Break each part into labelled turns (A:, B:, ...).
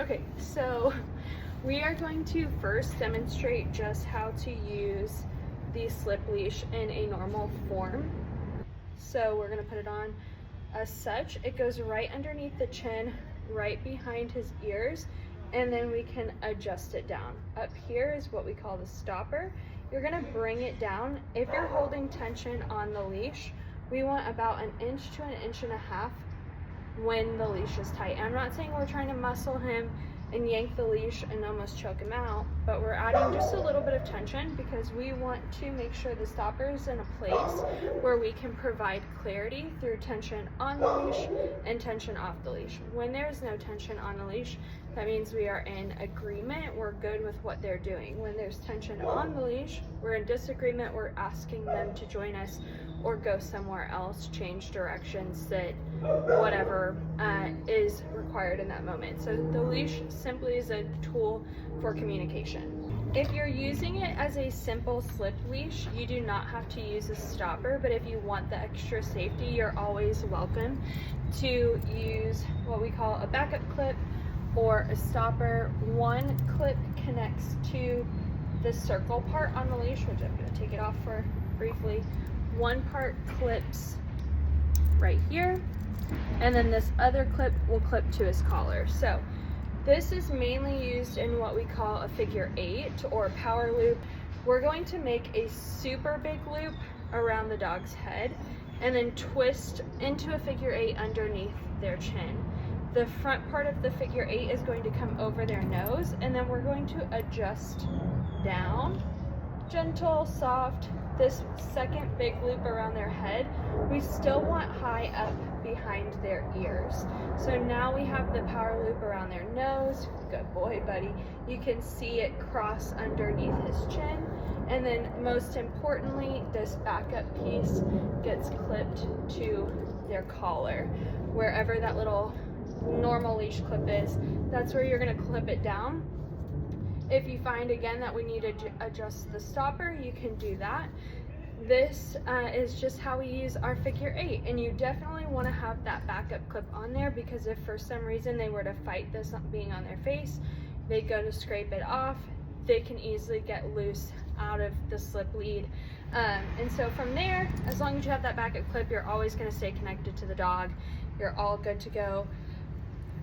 A: Okay, so we are going to first demonstrate just how to use the slip leash in a normal form. So we're gonna put it on as such. It goes right underneath the chin, right behind his ears, and then we can adjust it down. Up here is what we call the stopper. You're gonna bring it down. If you're holding tension on the leash, we want about 1 inch to 1.5 inches when the leash is tight. And I'm not saying we're trying to muscle him and yank the leash and almost choke him out, but we're adding just a little bit of tension because we want to make sure the stopper is in a place where we can provide clarity through tension on the leash and tension off the leash. When there is no tension on the leash, that means we are in agreement, we're good with what they're doing. When there's tension on the leash, we're in disagreement, we're asking them to join us or go somewhere else, change directions, sit, whatever is required in that moment. So the leash simply is a tool for communication. If you're using it as a simple slip leash, you do not have to use a stopper, but if you want the extra safety, you're always welcome to use what we call a backup clip or a stopper. One clip connects to the circle part on the leash, which I'm going to take it off for briefly. One part clips right here, and then this other clip will clip to his collar. So this is mainly used in what we call a figure 8 or power loop. We're going to make a super big loop around the dog's head and then twist into a figure 8 underneath their chin. The front part of the figure 8 is going to come over their nose, and then we're going to adjust down, gentle, soft. This second big loop around their head, we still want high up behind their ears. So now we have the power loop around their nose. Good boy, buddy. You can see it cross underneath his chin. And then most importantly, this backup piece gets clipped to their collar. Wherever that little normal leash clip is, that's where you're gonna clip it down. If you find again that we need to adjust the stopper, you can do that. This is just how we use our figure 8, and you definitely want to have that backup clip on there because if for some reason they were to fight this being on their face, they go to scrape it off, they can easily get loose out of the slip lead. And so from there, as long as you have that backup clip, you're always going to stay connected to the dog. You're all good to go.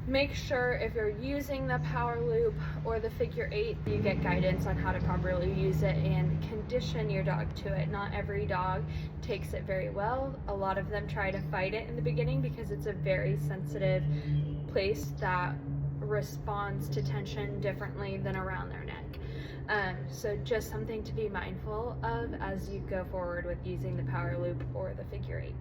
A: Make sure if you're using the power loop or the figure 8, you get guidance on how to properly use it and condition your dog to it. Not every dog takes it very well. A lot of them try to fight it in the beginning because it's a very sensitive place that responds to tension differently than around their neck. So just something to be mindful of as you go forward with using the power loop or the figure 8.